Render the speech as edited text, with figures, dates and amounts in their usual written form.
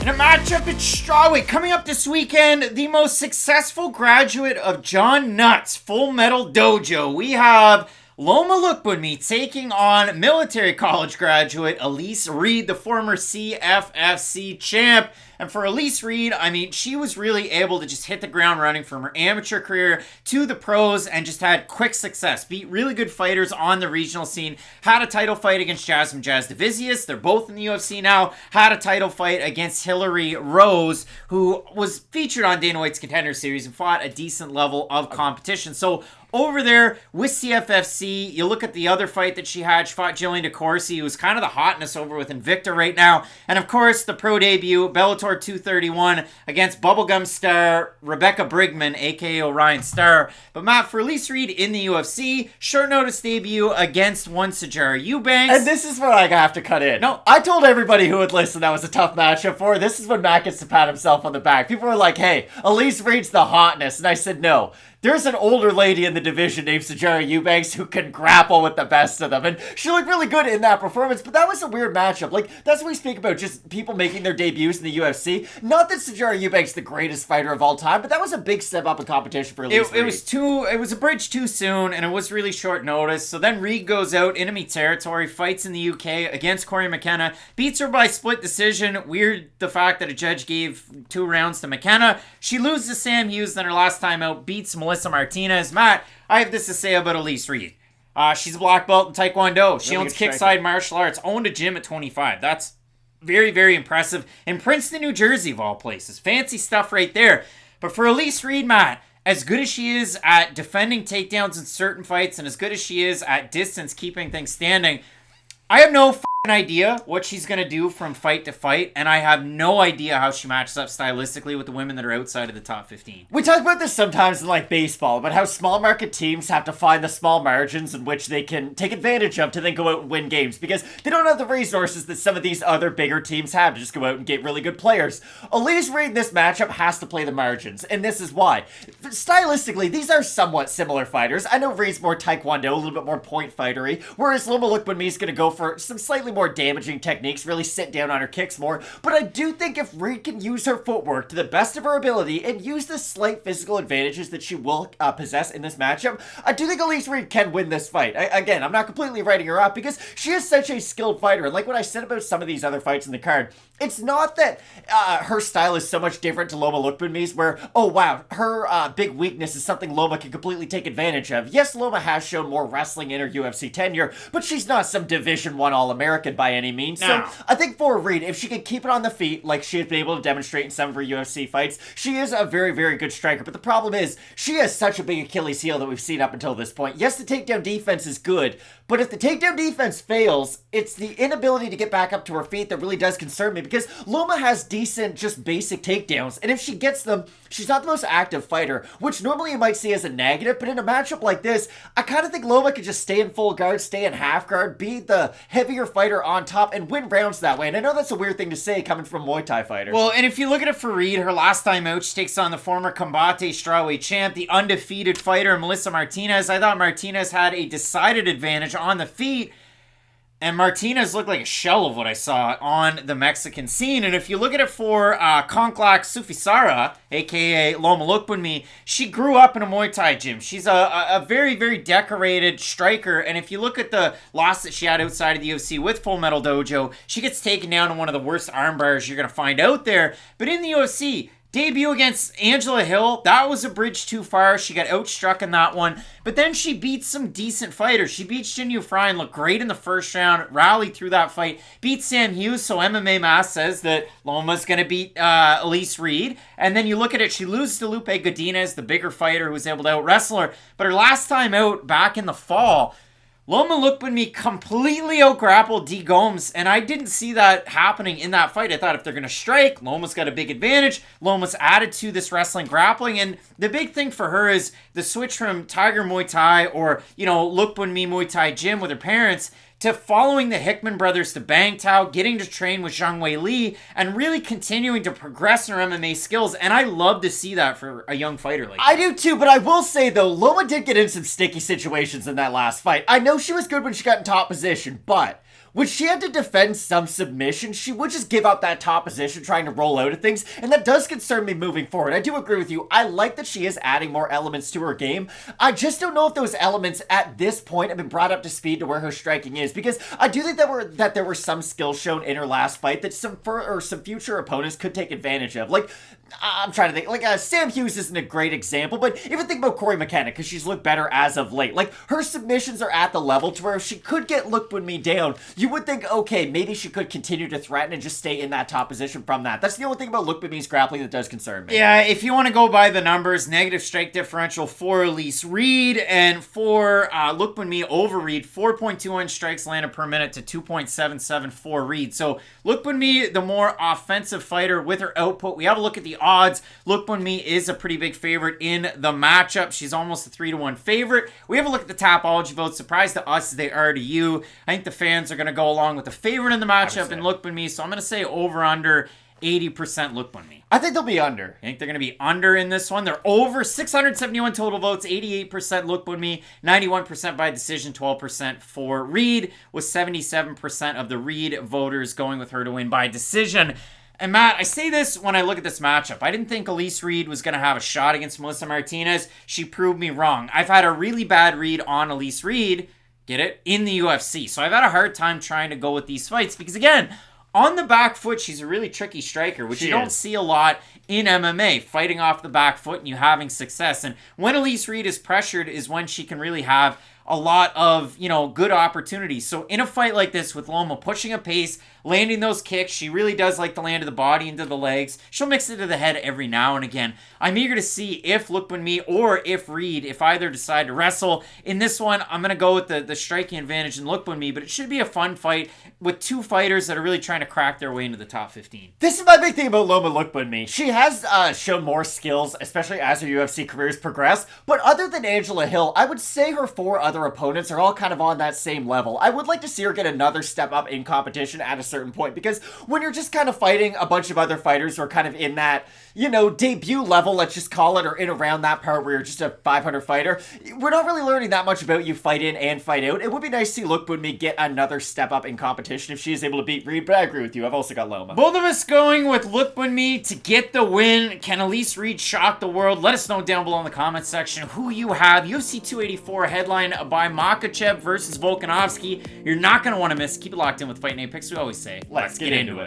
In a matchup at strawweight coming up this weekend, the most successful graduate of John Nutt's Full Metal Dojo. We have Loma Lookboonmee taking on military college graduate Elise Reed, the former CFFC champ. And for Elise Reed, I mean, she was really able to just hit the ground running from her amateur career to the pros and just had quick success. Beat really good fighters on the regional scene. Had a title fight against Jasmine Jasdavicius. They're both in the UFC now. Had a title fight against Hillary Rose, who was featured on Dana White's Contender Series and fought a decent level of competition. So over there with CFFC, you look at the other fight that she had. She fought Jillian DeCourcy, who's kind of the hotness over with Invicta right now. And of course, the pro debut, Bellator 231 against bubblegum star Rebecca Brigman, aka Orion Star. But Matt, for Elise Reed in the UFC, short notice debut against one Sijara Eubanks. And this is where I have to cut in. No, I told everybody who would listen that was a tough matchup for her. This is when Matt gets to pat himself on the back. People were like, hey, Elise Reed's the hotness. And I said, no. There's an older lady in the division named Sijara Eubanks who can grapple with the best of them. And she looked really good in that performance, but that was a weird matchup. Like, that's what we speak about, just people making their debuts in the UFC. Not that Sijara Eubanks is the greatest fighter of all time, but that was a big step up in competition for Elise Reed. It was a bridge too soon, and it was really short notice. So then Reed goes out, enemy territory, fights in the UK against Corey McKenna, beats her by split decision. Weird the fact that a judge gave 2 rounds to McKenna. She loses to Sam Hughes, then her last time out beats Melissa Martinez. Matt, I have this to say about Elise Reed. She's a black belt in Taekwondo. She owns Kickside Martial Arts, owned a gym at 25. That's very, very impressive. In Princeton, New Jersey, of all places. Fancy stuff right there. But for Elise Reed, Matt, as good as she is at defending takedowns in certain fights and as good as she is at distance keeping things standing, I have no idea what she's going to do from fight to fight, and I have no idea how she matches up stylistically with the women that are outside of the top 15. We talk about this sometimes in like baseball, about how small market teams have to find the small margins in which they can take advantage of to then go out and win games, because they don't have the resources that some of these other bigger teams have to just go out and get really good players. Elise Reed in this matchup has to play the margins, and this is why. Stylistically, these are somewhat similar fighters. I know Reed's more Taekwondo, a little bit more point fightery, whereas Loma Lookboonmee is going to go for some slightly more damaging techniques, really sit down on her kicks more. But I do think if Reed can use her footwork to the best of her ability and use the slight physical advantages that she will possess in this matchup, I do think Elise Reed can win this fight. Again, I'm not completely writing her off because she is such a skilled fighter. And like what I said about some of these other fights in the card, it's not that her style is so much different to Loma Lookboonmee's where, oh wow, her big weakness is something Loma can completely take advantage of. Yes, Loma has shown more wrestling in her UFC tenure, but she's not some Division I All-American by any means. No. So I think for Reed, if she can keep it on the feet like she has been able to demonstrate in some of her UFC fights, she is a very, very good striker. But the problem is, she has such a big Achilles heel that we've seen up until this point. Yes, the takedown defense is good, but if the takedown defense fails, it's the inability to get back up to her feet that really does concern me, because Loma has decent, just basic takedowns, and if she gets them, she's not the most active fighter, which normally you might see as a negative, but in a matchup like this, I kind of think Loma could just stay in full guard, stay in half guard, be the heavier fighter on top, and win rounds that way. And I know that's a weird thing to say coming from Muay Thai fighters. Well, and if you look at it for Reed, her last time out, she takes on the former Combate strawweight champ, the undefeated fighter, Melissa Martinez. I thought Martinez had a decided advantage on the feet, and Martinez looked like a shell of what I saw on the Mexican scene. And if you look at it for Konklak Sufisara, a.k.a. Loma Lookboonmee, she grew up in a Muay Thai gym. She's a very, very decorated striker. And if you look at the loss that she had outside of the UFC with Full Metal Dojo, she gets taken down in one of the worst arm bars you're going to find out there. But in the UFC, debut against Angela Hill, that was a bridge too far. She got outstruck in that one. But then she beat some decent fighters. She beat Jinyu Fry and looked great in the first round, rallied through that fight, beat Sam Hughes, so MMA Mass says that Loma's going to beat Elise Reed. And then you look at it, she loses to Lupe Godinez, the bigger fighter who was able to out-wrestle her. But her last time out, back in the fall, Loma Lookboonmee completely out-grappled D. Gomes, and I didn't see that happening in that fight. I thought if they're going to strike, Loma's got a big advantage. Loma's added to this wrestling grappling, and the big thing for her is the switch from Tiger Muay Thai or, Lookboonmee Muay Thai gym with her parents to following the Hickman brothers to Bangtao, getting to train with Zhang Wei Li, and really continuing to progress in her MMA skills. And I love to see that for a young fighter like that. I do too, but I will say though, Loma did get in some sticky situations in that last fight. I know she was good when she got in top position, but when she had to defend some submission, she would just give up that top position trying to roll out of things, and that does concern me moving forward. I do agree with you. I like that she is adding more elements to her game. I just don't know if those elements at this point have been brought up to speed to where her striking is, because I do think that there were some skills shown in her last fight that some future opponents could take advantage of. Like, I'm trying to think, like, Sam Hughes isn't a great example, but even think about Corey McKenna, because she's looked better as of late. Like, her submissions are at the level to where if she could get Lookboonmee down, you would think, okay, maybe she could continue to threaten and just stay in that top position from that. That's the only thing about Lookboonmee's grappling that does concern me. Yeah, if you want to go by the numbers, negative strike differential for Elise Reed, and for Lookboonmee over Reed, 4.21 strikes landed per minute to 2.77 for Reed. So Lookboonmee, the more offensive fighter with her output. We have a look at the odds. Lookboonmee is a pretty big favorite in the matchup. She's almost a 3-1 favorite. We have a look at the Tapology votes. Surprise to us as they are to you. I think the fans are going to go along with the favorite in the matchup in Lookboonmee, so I'm going to say over under 80% Lookboonmee. I think they'll be under. I think they're going to be under in this one. They're over 671 total votes, 88% Lookboonmee, 91% by decision, 12% for Reed, with 77% of the Reed voters going with her to win by decision. And Matt, I say this when I look at this matchup. I didn't think Elise Reed was going to have a shot against Melissa Martinez. She proved me wrong. I've had a really bad read on Elise Reed, get it, in the UFC. So I've had a hard time trying to go with these fights because, again, on the back foot, she's a really tricky striker, which you don't see a lot in MMA, fighting off the back foot and you having success. And when Elise Reed is pressured is when she can really have a lot of, good opportunities. So in a fight like this with Loma pushing a pace, landing those kicks, she really does like to land to the body and to the legs. She'll mix it to the head every now and again. I'm eager to see if Lookboonmee or if Reed, if either decide to wrestle. In this one, I'm going to go with the striking advantage in Lookboonmee, but it should be a fun fight with two fighters that are really trying to crack their way into the top 15. This is my big thing about Loma Lookboonmee. She has shown more skills, especially as her UFC careers progress, but other than Angela Hill, I would say her four other opponents are all kind of on that same level. I would like to see her get another step up in competition at a certain point, because when you're just kind of fighting a bunch of other fighters who are kind of in that, debut level, let's just call it, or in around that part where you're just a 500 fighter, we're not really learning that much about you fight in and fight out. It would be nice to see Lookboonmee get another step up in competition if she is able to beat Reed, but I agree with you. I've also got Loma. Both of us going with Lookboonmee to get the win. Can Elise Reed shock the world? Let us know down below in the comments section who you have. UFC 284 headline by Makhachev versus Volkanovski. You're not going to want to miss. Keep it locked in with Fight Night Picks. We always say, let's get into it.